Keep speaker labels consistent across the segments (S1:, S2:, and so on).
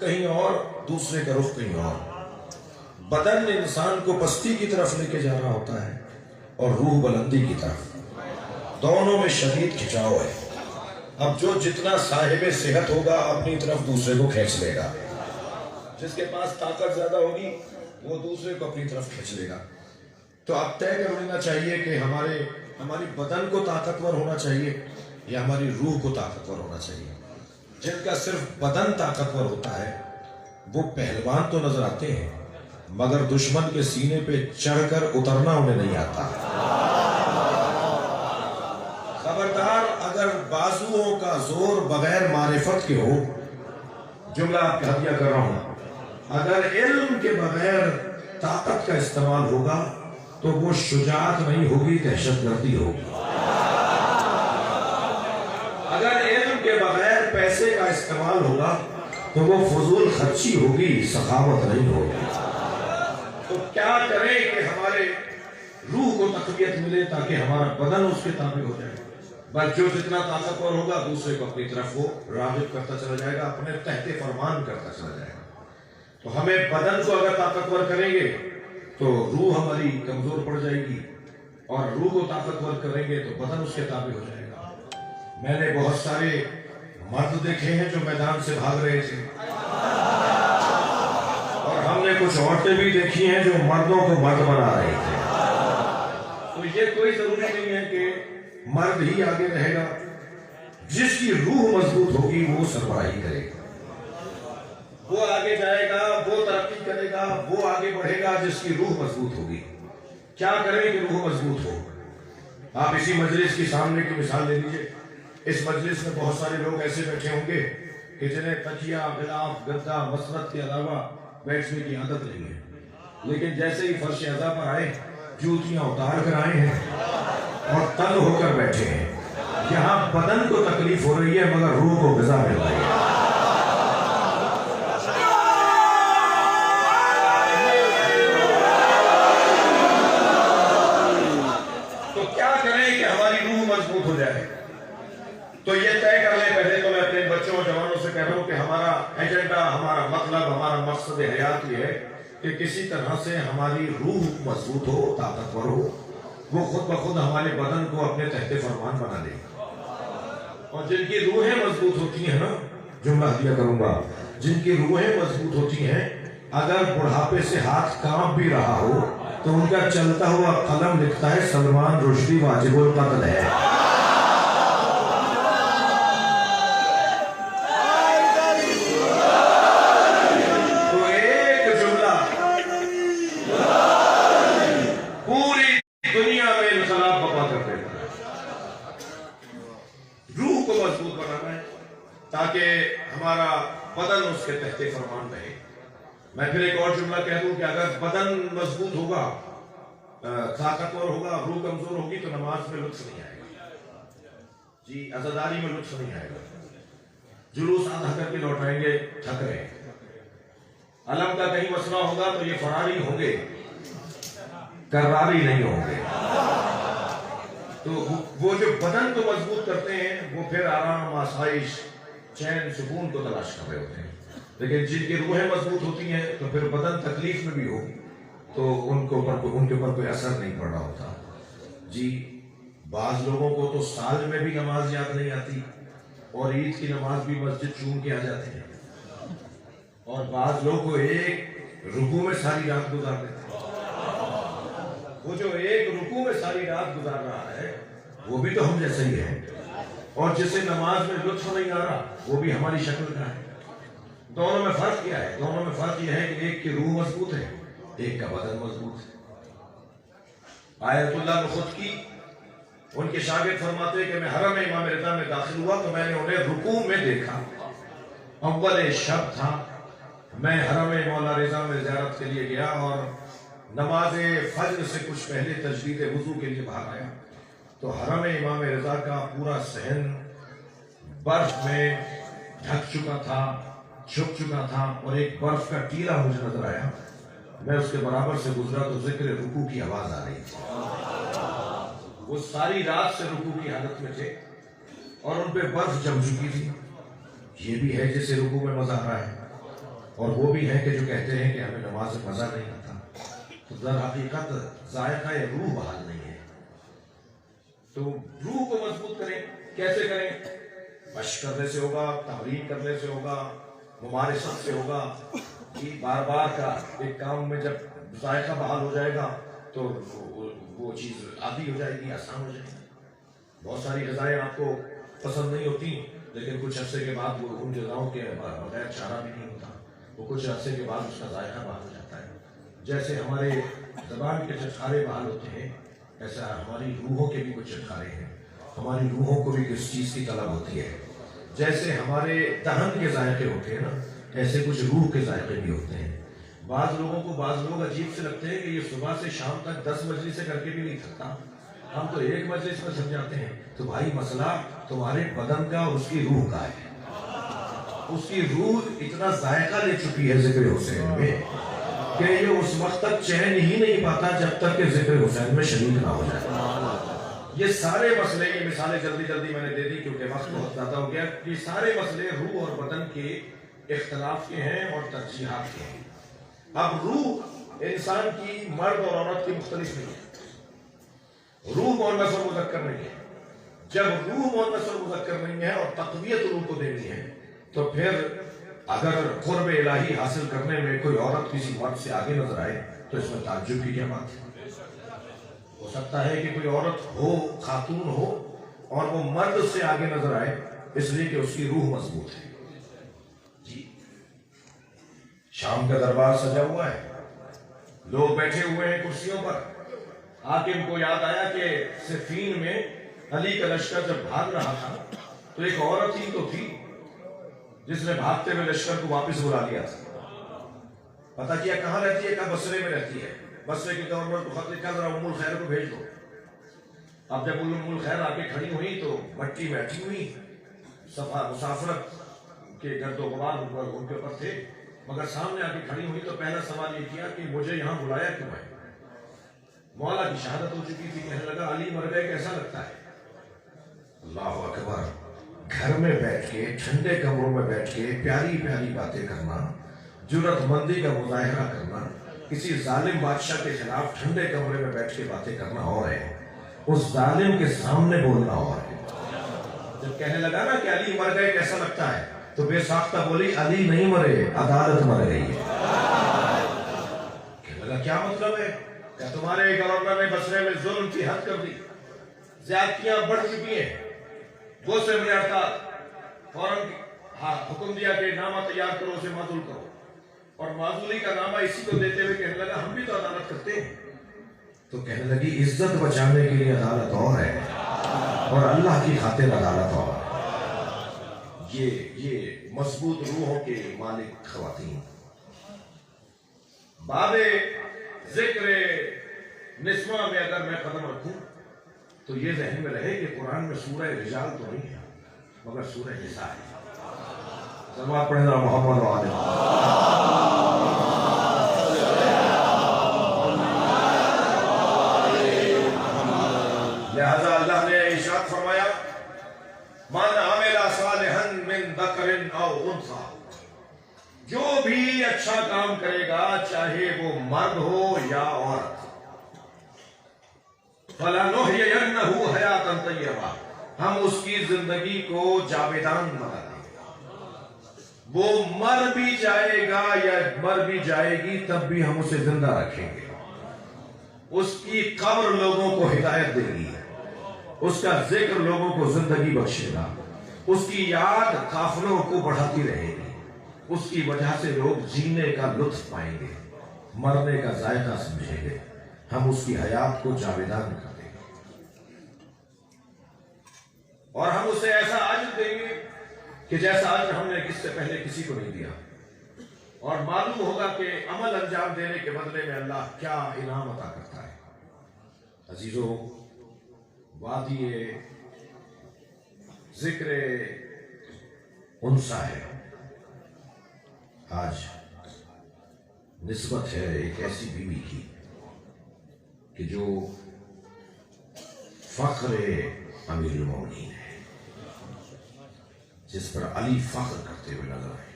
S1: کہیں اور، دوسرے کا رخ کہیں اور۔ بدن انسان کو پستی کی طرف لے کے جا رہا ہوتا ہے اور روح بلندی کی طرف، دونوں میں شدید کھچاؤ ہے۔ اب جو جتنا صاحب صحت ہوگا اپنی طرف دوسرے کو کھینچ لے گا، جس کے پاس طاقت زیادہ ہوگی وہ دوسرے کو اپنی طرف کھینچ لے گا۔ تو اب طے کر لینا چاہیے کہ ہماری بدن کو طاقتور ہونا چاہیے یا ہماری روح کو طاقتور ہونا چاہیے۔ جن کا صرف بدن طاقتور ہوتا ہے وہ پہلوان تو نظر آتے ہیں، مگر دشمن کے سینے پہ چڑھ کر اترنا انہیں نہیں آتا۔ خبردار، اگر بازوؤں کا زور بغیر معرفت کے ہو، جملہ آپ کا ہدیہ کر رہا ہوں، اگر علم کے بغیر طاقت کا استعمال ہوگا تو وہ شجاعت نہیں ہوگی، دہشت گردی ہوگی۔ اگر علم کے بغیر پیسے کا استعمال ہوگا تو وہ فضول خرچی ہوگی، سخاوت نہیں ہوگی۔ تو کیا کریں کہ ہمارے روح کو تقویت ملے تاکہ ہمارا بدن اس کے تابع ہو جائے؟ بس جو جتنا طاقتور ہوگا دوسرے کو اپنی طرف وہ راغب کرتا چلا جائے گا، اپنے تحت فرمان کرتا چلا جائے گا۔ تو ہمیں بدن کو اگر طاقتور کریں گے تو روح ہماری کمزور پڑ جائے گی، اور روح کو طاقتور کریں گے تو بدن اس کے تابع ہو جائے گا۔ میں نے بہت سارے مرد دیکھے ہیں جو میدان سے بھاگ رہے تھے، اور ہم نے کچھ عورتیں بھی دیکھی ہیں جو مردوں کو مرد بنا رہی تھے۔ تو یہ کوئی ضروری نہیں ہے کہ مرد ہی آگے رہے گا، جس کی روح مضبوط ہوگی وہ سربراہی کرے گا، وہ آگے جائے گا، وہ ترقی کرے گا، وہ آگے بڑھے گا جس کی روح مضبوط ہوگی۔ کیا کریں کہ روح مضبوط ہو؟ آپ اسی مجلس کی سامنے کی مثال لے لیجئے۔ اس مجلس میں بہت سارے لوگ ایسے بیٹھے ہوں گے کہ جنہیں تکیہ، غلاف، گدا، مسند کے علاوہ بیٹھنے کی عادت نہیں ہے، لیکن جیسے ہی فرش اعضاء پر آئے جوتیاں اتار کر آئے ہیں اور تنگ ہو کر بیٹھے ہیں۔ یہاں بدن کو تکلیف ہو رہی ہے مگر روح کو غذا مل رہی ہے۔ تو کیا کریں کہ ہماری روح مضبوط ہو جائے؟ تو یہ طے کر لیں پہلے تو، میں اپنے بچوں اور جوانوں سے کہہ رہا ہوں کہ ہمارا ایجنڈا، ہمارا مطلب، ہمارا مقصد حیات یہ ہے کہ کسی طرح سے ہماری روح مضبوط ہو، طاقتور ہو، وہ خود بخود ہمارے بدن کو اپنے تحت فرمان بنا لے۔ اور جن کی روحیں مضبوط ہوتی ہیں نا، جملہ ہدیہ کروں گا، جن کی روحیں مضبوط ہوتی ہیں، اگر بڑھاپے سے ہاتھ کانپ بھی رہا ہو تو ان کا چلتا ہوا قلم لکھتا ہے سلمان رشدی واجب القتل ہے۔ تو ایک جملہ پوری دنیا میں انقلاب برپا کر دیتا ہے۔ روح کو مضبوط بنانا ہے تاکہ ہمارا بدن اس کے تحت فرمان رہے۔ میں پھر ایک اور جملہ کہہ دوں کہ اگر بدن مضبوط ہوگا، طاقتور ہوگا، روح کمزور ہوگی تو نماز میں لطف نہیں آئے گا، جی عزاداری میں لطف نہیں آئے گا، جلوس آدھا کر کے لوٹائیں گے، تھک رہے ہیں۔ علم کا کہیں مسئلہ ہوگا تو یہ فراری ہوں گے، کراری نہیں ہوں گے۔ تو وہ جو بدن کو مضبوط کرتے ہیں وہ پھر آرام، آسائش، چین، سکون کو تلاش کر رہے ہوتے ہیں، لیکن جن کی روحیں مضبوط ہوتی ہیں تو پھر بدن تکلیف میں بھی ہو تو ان کے اوپر کوئی اثر نہیں پڑ رہا ہوتا۔ جی بعض لوگوں کو تو سال میں بھی نماز یاد نہیں آتی اور عید کی نماز بھی مسجد چون کے آ جاتے ہیں، اور بعض لوگ کو ایک رکوع میں ساری رات گزار دیتے ہیں۔ وہ جو ایک رکوع میں ساری رات گزار رہا ہے وہ بھی تو ہم جیسے ہی ہے، اور جسے نماز میں لطف نہیں آ رہا وہ بھی ہماری شکل کا ہے۔ دونوں میں فرق کیا ہے؟ دونوں میں فرق یہ ہے کہ ایک کی روح مضبوط ہے، ایک کا بدن مضبوط ہے۔ آیت اللہ خود کی ان کے شاگرد فرماتے کہ میں حرم امام رضا میں داخل ہوا تو میں نے انہیں رکوع میں دیکھا، اول شب تھا، میں حرم مولا رضا میں زیارت کے لیے گیا اور نماز فجر سے کچھ پہلے تجدید وضو کے لیے باہر آیا تو حرم امام رضا کا پورا صحن برف میں ڈھک چکا تھا، چھپ چکا تھا، اور ایک برف کا ٹیلا مجھے نظر آیا۔ میں اس کے برابر سے گزرا تو ذکر رکوع کی آواز آ رہی تھی۔ وہ ساری رات سے رکوع کی حالت میں تھے اور ان پہ برف جم چکی تھی۔ یہ بھی ہے جسے رکوع میں مزہ آ رہا ہے، اور وہ بھی ہیں کہ جو کہتے ہیں کہ ہمیں نماز میں مزہ نہیں آتا، تو در حقیقت ذائقہ روح بحال نہیں ہے۔ تو روح کو مضبوط کریں، کیسے کریں؟ مشق کرنے سے ہوگا، تمرین کرنے سے ہوگا، ممارست سے ہوگا، جی بار بار کا ایک کام میں جب ذائقہ بحال ہو جائے گا تو وہ چیز عادی ہو جائے گی، آسان ہو جائے گی۔ بہت ساری غذائیں آپ کو پسند نہیں ہوتی، لیکن کچھ عرصے کے بعد وہ ان غذاؤں کے بغیر چارہ بھی نہیں ہوتا، وہ کچھ عرصے کے بعد اس کا ذائقہ بحال ہو جاتا ہے۔ جیسے ہمارے زبان کے چٹکارے بحال ہوتے ہیں، ایسا ہماری روحوں کے بھی کچھ چٹکارے ہیں، ہماری روحوں کو بھی کس چیز کی طلب ہوتی ہے۔ جیسے ہمارے دہن کے ذائقے ہوتے ہیں نا، ایسے کچھ روح کے ذائقے بھی ہوتے ہیں۔ بعض لوگوں کو بعض لوگ عجیب سے لگتے ہیں کہ یہ صبح سے شام تک 10 مجلسیں کر کے بھی نہیں تھکتا، ہم تو ایک مجلس میں تھک جاتے ہیں۔ تو بھائی مسئلہ تمہارے بدن کا اور اس کی روح کا ہے۔ اس کی روح اتنا ذائقہ لے چکی ہے ذکر حسین میں کہ یہ اس وقت تک چین ہی نہیں پاتا جب تک کہ ذکر حسین میں شریک نہ ہو جائے۔ یہ سارے مسئلے، یہ مثالیں جلدی جلدی میں نے دے دی کیونکہ وقت بہت زیادہ ہو گیا، یہ سارے مسئلے روح اور بدن کے اختلاف کے ہیں اور ترجیحات کے ہیں۔ اب روح انسان کی مرد اور عورت کی مختلف نہیں ہے، روح مؤنث اور مذکر نہیں ہے۔ جب روح مؤنث اور مذکر نہیں ہے اور تقویت روح کو دینی ہے تو پھر اگر قرب الہی حاصل کرنے میں کوئی عورت کسی مرد سے آگے نظر آئے تو اس میں تعجب کی کیا بات ہے؟ ہو سکتا ہے کہ کوئی عورت ہو، خاتون ہو، اور وہ مرد سے آگے نظر آئے اس لیے کہ اس کی روح مضبوط ہے۔ جی شام کا دربار سجا ہوا ہے، لوگ بیٹھے ہوئے ہیں کرسیوں پر۔ حاکم کو یاد آیا کہ صفین میں علی کا لشکر جب بھاگ رہا تھا تو ایک عورت ہی تو تھی جس نے بھاگتے ہوئے لشکر کو واپس بلا لیا تھا۔ پتہ کیا کہاں رہتی ہے؟ کہا بصرے میں رہتی ہے۔ بصرے کے گورنر کو خط لکھا ذرا ام الخیر کو بھیج دو۔ اب جب ام الخیر آ کے کھڑی ہوئی تو مٹی بیٹھی ہوئی، صفا مسافرت کے گرد و غبار ان کے اوپر تھے، مگر سامنے آ کے کھڑی ہوئی تو پہلا سوال یہ کیا کہ مجھے یہاں بلایا کیوں ہے؟ مولا کی شہادت ہو چکی تھی، کہنے لگا علی مر گئے کیسا لگتا ہے؟ اللہ اکبر! گھر میں بیٹھ کے، ٹھنڈے کمروں میں بیٹھ کے پیاری پیاری باتیں کرنا، جرأت مندی کا مظاہرہ کرنا، کسی ظالم بادشاہ کے خلاف ٹھنڈے کمرے میں بیٹھ کے باتیں کرنا اور ہے، اس ظالم کے سامنے بولنا اور ہے۔ جب کہنے لگا نا کہ علی مر گئے کیسا لگتا ہے تو بے ساختہ بولی علی نہیں مرے، عدالت مر گئی ہے۔ کہنے لگا کیا مطلب ہے؟ کہ تمہارے گورنر نے بصرے میں ظلم کی حد کر دی، زیادتیاں بڑھ چکی ہیں۔ وہ سے ملتا فوراً حکم دیا کہ نامہ تیار کرو، اسے معزول کرو، اور معزولی کا نامہ اسی کو دیتے ہوئے کہنے لگا ہم بھی تو عدالت کرتے ہیں۔ تو کہنے لگی عزت بچانے کے لیے عدالت اور ہے اور اللہ کی خاطر عدالت اور ہے۔ یہ مضبوط روحوں کے مالک خواتین۔ باب ذکر نسواں میں اگر میں قدم رکھوں تو یہ ذہن میں رہے کہ قرآن میں سورہ رجال تو نہیں ہے مگر سورہ نساء ہے۔ سلوات پڑھیں ذرا محمد و آل لہذا اللہ نے ارشاد فرمایا من عمل صالحا من ذکر او انثی، جو بھی اچھا کام کرے گا چاہے وہ مرد ہو یا عورت، فَلَنُحْيِيَنَّهُ حَيَاةً طَيِّبَةً، ہم اس کی زندگی کو جاویدان بنا دیں گے۔ وہ مر بھی جائے گا یا مر بھی جائے گی تب بھی ہم اسے زندہ رکھیں گے۔ اس کی قبر لوگوں کو ہدایت دے گی، اس کا ذکر لوگوں کو زندگی بخشے گا، اس کی یاد قافلوں کو بڑھاتی رہے گی، اس کی وجہ سے لوگ جینے کا لطف پائیں گے، مرنے کا ذائقہ سمجھیں گے، ہم اس کی حیات کو جاویدان کر دیں گے، اور ہم اسے ایسا اجر دیں گے کہ جیسا اجر ہم نے کس سے پہلے کسی کو نہیں دیا، اور معلوم ہوگا کہ عمل انجام دینے کے بدلے میں اللہ کیا انعام عطا کرتا ہے۔ عزیزو، وادی ذکر انثی ہے، آج نسبت ہے ایک ایسی بیوی کی کہ جو فخر امیر المومنین ہے، جس پر علی فخر کرتے ہوئے نظر آئے۔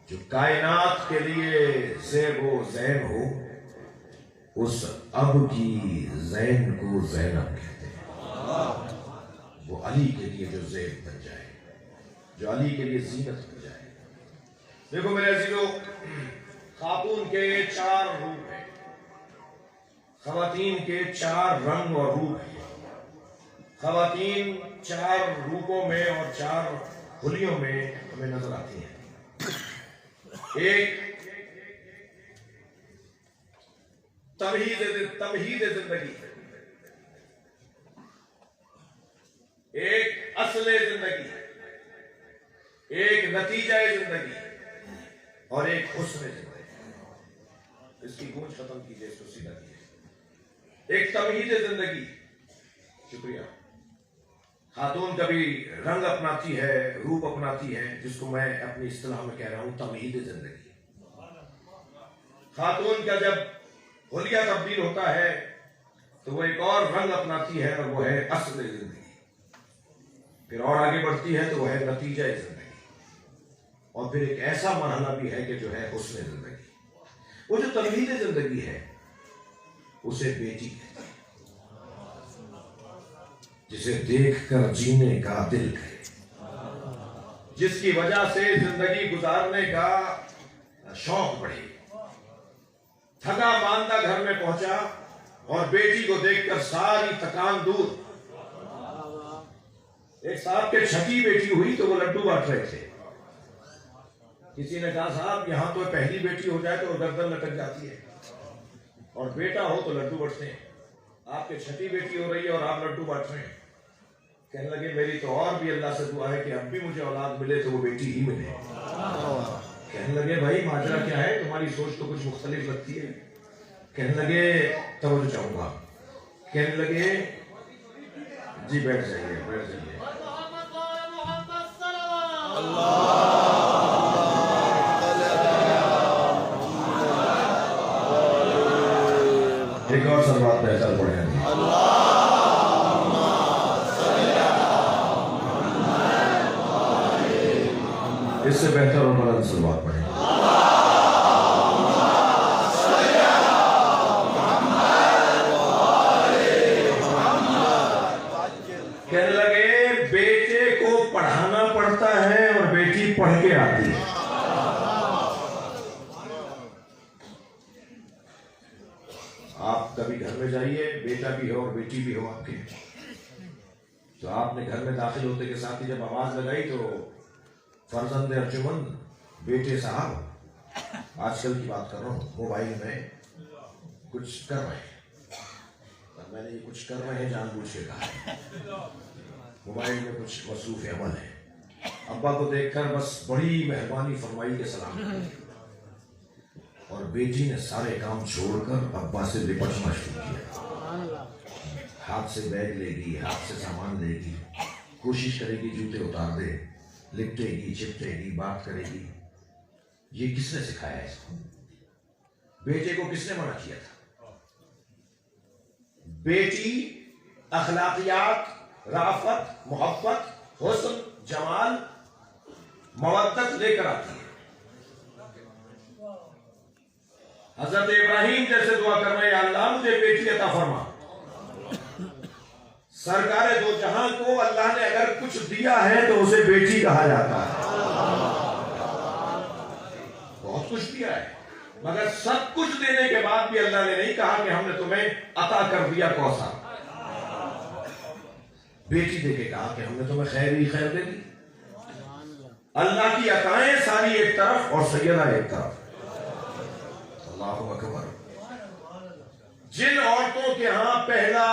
S1: جو کائنات کے لیے زیب و زین ہو، اس اب کی زین کو زینب کہتے ہیں۔ وہ علی کے لیے جو زیب بن جائے، جو علی کے لیے زینت بن جائے۔ دیکھو میرے عزیزو، خاتون کے 4 روپ ہیں، خواتین کے 4 رنگ اور روپ ہیں۔ خواتین 4 روپوں میں اور 4 حلیوں میں ہمیں نظر آتی ہیں۔ ایک تمہید زندگی، ایک اصل زندگی، ایک نتیجہ زندگی، اور ایک حسن زندگی۔ اس کی گونج ختم کیجئے، اس کو سیدھا کیجئے۔ ایک تمہید زندگی، شکریہ۔ خاتون کبھی رنگ اپناتی ہے، روپ اپناتی ہے، جس کو میں اپنی اصطلاح میں کہہ رہا ہوں تمہید زندگی۔ خاتون کا جب حلیہ تبدیل ہوتا ہے تو وہ ایک اور رنگ اپناتی ہے، اور وہ ہے اصل زندگی۔ پھر اور آگے بڑھتی ہے تو وہ ہے نتیجہ زندگی، اور پھر ایک ایسا مرحلہ بھی ہے کہ جو ہے حسن زندگی۔ وہ جو تمہید زندگی ہے اسے بیٹی کہتے ہیں، جسے دیکھ کر جینے کا دل کرے، جس کی وجہ سے زندگی گزارنے کا شوق بڑھے۔ تھکا ماندہ گھر میں پہنچا اور بیٹی کو دیکھ کر ساری تکان دور۔ ایک صاحب کے چھٹی بیٹی ہوئی تو وہ لڈو بانٹ رہے تھے۔ کسی نے کہا صاحب یہاں تو پہلی بیٹی ہو جائے تو گردن لٹک جاتی ہے، اور بیٹا ہو تو لڈو بانٹتے ہیں، آپ کے چھٹی بیٹی ہو رہی ہے اور آپ لڈو بانٹ رہے ہیں۔ کہنے لگے میری تو اور بھی اللہ سے دعا ہے کہ اب بھی مجھے اولاد ملے تو وہ بیٹی ہی ملے۔ کہنے لگے بھائی ماجرا کیا ہے، تمہاری سوچ تو کچھ مختلف لگتی ہے۔ کہنے لگے توجہ چاہوں گا، کہنے لگے جی بیٹھ جائیے بیٹھ جائیے۔ ایک اور صلوات بہتر پڑھیں۔ اس سے بہتر اور بلند صلوات پڑھیں۔ کہنے لگے بیٹے کو پڑھانا پڑتا ہے اور بیٹی پڑھ کے آتی ہے۔ آپ کبھی گھر میں جائیے، بیٹا بھی ہو اور بیٹی بھی ہو آپ کے، تو آپ نے گھر میں داخل ہوتے کے ساتھ ہی جب آواز لگائی تو فرزند ارجمن بیٹے صاحب، آج کل کی بات کر رہا ہوں، موبائل میں کچھ کر رہے ہیں، اور میں نے یہ کچھ کر رہے ہیں جان بوجھ کے کہا، موبائل میں کچھ مصروف عمل ہے۔ ابا کو دیکھ کر بس بڑی مہربانی فرمائی کے سلام کیا، اور بیٹی نے سارے کام چھوڑ کر ابا سے لپٹنا شروع کیا۔ ہاتھ سے بیگ لے گی، ہاتھ سے سامان لے گی، کوشش کرے گی جوتے اتار دے، لپٹے گی، چپٹے گی، بات کرے گی۔ یہ کس نے سکھایا ہے اس کو؟ بیٹے کو کس نے منع کیا تھا؟ بیٹی اخلاقیات، رافت، محبت، حسن، جمال، مودت لے کر آتی ہے۔ حضرت ابراہیم جیسے دعا کر رہے ہیں، یا اللہ مجھے بیٹی عطا فرما۔ سرکار دو جہاں کو اللہ نے اگر کچھ دیا ہے تو اسے بیٹی کہا جاتا ہے۔ بہت کچھ دیا ہے، مگر سب کچھ دینے کے بعد بھی اللہ نے نہیں کہا کہ ہم نے تمہیں عطا کر دیا کوثر۔ بیٹی دے کے کہا کہ ہم نے تمہیں خیر ہی خیر دے دی۔ اللہ کی عطائیں ساری ایک طرف اور سیدہ ایک طرف۔ اللہ اکبر۔ جن عورتوں کے ہاں پہلا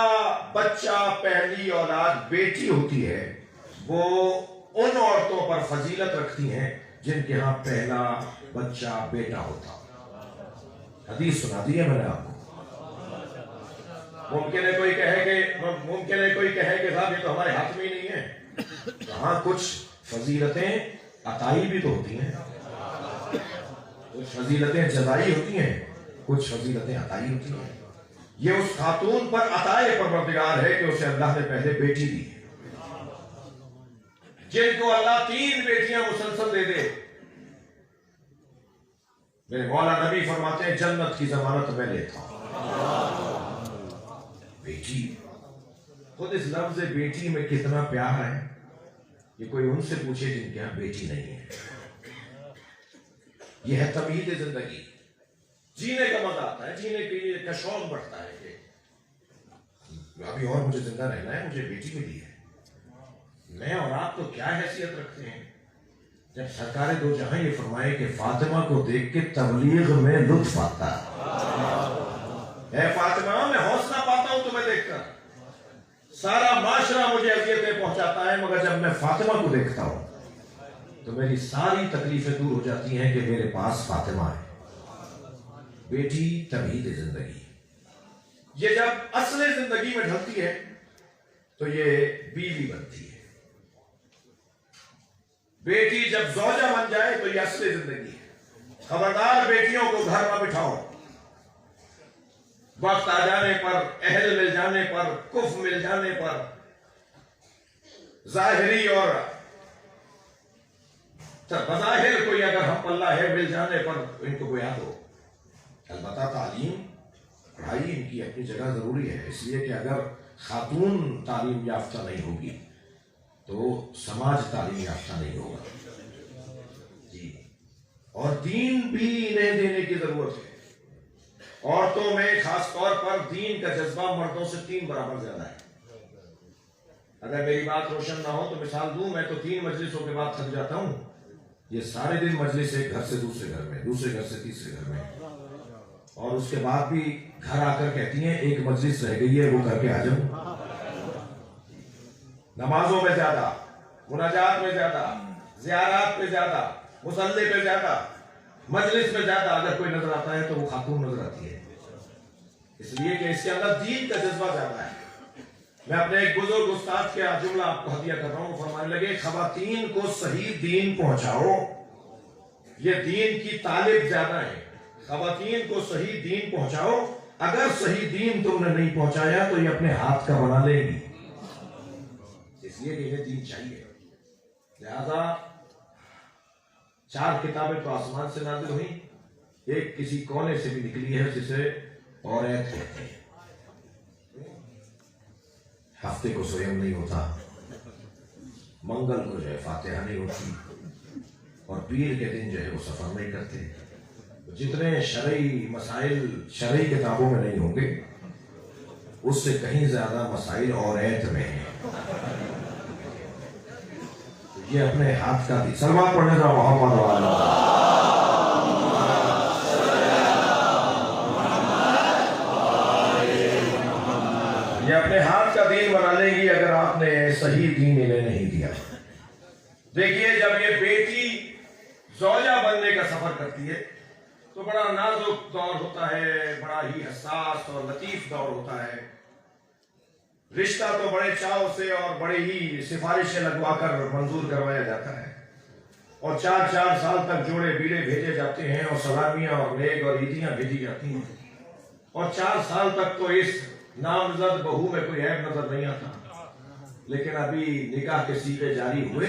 S1: بچہ، پہلی اولاد بیٹی ہوتی ہے، وہ ان عورتوں پر فضیلت رکھتی ہیں جن کے ہاں پہلا بچہ بیٹا ہوتا۔ حدیث سنا دی ہے میں نے آپ کو۔ ممکن ہے کوئی کہے کہ صاحب یہ تو ہمارے ہاتھ میں ہی نہیں ہے۔ کہاں کچھ فضیلتیں عطائی بھی تو ہوتی ہیں، کچھ فضیلتیں جزائی ہوتی ہیں، کچھ فضیلتیں عطائی ہوتی ہیں۔ یہ اس خاتون پر عطائے پروردگار ہے کہ اسے اللہ نے پہلے بیٹی دی، جن کو اللہ 3 بیٹیاں مسلسل دے دے میرے مولا نبی فرماتے ہیں جنت کی ضمانت میں لیتا ہوں۔ بیٹی، خود اس لفظ بیٹی میں کتنا پیار ہے کہ کوئی ان سے پوچھے جن کے یہاں بیٹی نہیں ہے۔ یہ ہے تمہید زندگی، جینے کا مزہ آتا ہے، جینے کے لیے کا شوق بڑھتا ہے کہ ابھی اور مجھے زندہ رہنا ہے، مجھے بیٹی ملی ہے۔ میں اور آپ تو کیا حیثیت رکھتے ہیں جب سرکار دو جہاں یہ فرمائے کہ فاطمہ کو دیکھ کے تبلیغ میں لطف آتا ہے۔ اے فاطمہ، میں حوصلہ پاتا ہوں تمہیں دیکھ کر، سارا معاشرہ مجھے اذیتیں پہنچاتا ہے، مگر جب میں فاطمہ کو دیکھتا ہوں تو میری ساری تکلیفیں دور ہو جاتی ہیں کہ میرے پاس فاطمہ ہے۔ بیٹی تمہید زندگی، یہ جب اصل زندگی میں ڈھلتی ہے تو یہ بیوی بنتی ہے۔ بیٹی جب زوجہ بن جائے تو یہ اصل زندگی ہے۔ خبردار بیٹیوں کو گھر نہ بٹھاؤ، وقت آ جانے پر، اہل مل جانے پر، کف مل جانے پر، ظاہری اور بظاہر کوئی اگر ہم پلہ ہے مل جانے پر ان کو گویا دو۔ البتہ تعلیم، پڑھائی ان کی اپنی جگہ ضروری ہے، اس لیے کہ اگر خاتون تعلیم یافتہ نہیں ہوگی تو سماج تعلیم یافتہ نہیں ہوگا۔ جی، اور دین بھی انہیں دینے کی ضرورت ہے۔ عورتوں میں خاص طور پر دین کا جذبہ مردوں سے 3 برابر زیادہ ہے۔ اگر میری بات روشن نہ ہو تو مثال دوں، میں تو 3 مجلسوں کے بعد تھک جاتا ہوں۔ یہ سارے دن مجلس ایک گھر سے دوسرے گھر میں، دوسرے گھر سے تیسرے گھر میں، اور اس کے بعد بھی گھر آ کر کہتی ہیں ایک مجلس رہ گئی ہے وہ کر کے آ جاؤں۔ نمازوں میں زیادہ، مناجات میں زیادہ، زیارات میں زیادہ، مصلی پہ زیادہ، مجلس میں زیادہ اگر کوئی نظر آتا ہے تو وہ خاتون نظر آتی ہے، اس لیے کہ اس کے اندر دین کا جذبہ زیادہ ہے۔ میں اپنے ایک بزرگ استاد کا جملہ آپ کو ہدیہ کر رہا ہوں، فرمانے لگے خواتین کو صحیح دین پہنچاؤ، یہ دین کی طالب زیادہ ہے۔ خواتین کو صحیح دین پہنچاؤ، اگر صحیح دین تم نے نہیں پہنچایا تو یہ اپنے ہاتھ کا بنا لیں گی، اس لیے کہ انہیں دین چاہیے۔ لہذا 4 کتابیں تو آسمان سے نازل ہوئی، ایک کسی کونے سے بھی نکلی ہے جسے عورت کہتے ہیں۔ ہفتے کو سویم نہیں ہوتا، منگل کو جو ہے فاتحہ نہیں ہوتی، اور پیر کے دن جو ہے وہ سفر نہیں کرتے۔ جتنے شرعی مسائل شرعی کتابوں میں نہیں ہوں گے، اس سے کہیں زیادہ مسائل عورت میں ہیں۔ یہ اپنے ہاتھ کا دی سلمان پڑھنے کا محمد والا، یہ اپنے ہاتھ کا دین بنا لے گی اگر آپ نے صحیح دین انہیں نہیں دیا۔ دیکھیے، جب یہ بیٹی زوجہ بننے کا سفر کرتی ہے تو بڑا نازک دور ہوتا ہے، بڑا ہی حساس اور لطیف دور ہوتا ہے۔ رشتہ تو بڑے چاؤ سے اور بڑے ہی سفارشیں لگوا کر منظور کروایا جاتا ہے، اور 4 سال تک جوڑے بیڑے بھیجے جاتے ہیں، اور سلامیاں اور نیک اور عیدیاں بھیجی جاتی ہیں، اور 4 سال تک تو اس نامزد بہو میں کوئی عیب نظر نہیں آتا۔ لیکن ابھی نکاح کے سیغے جاری ہوئے،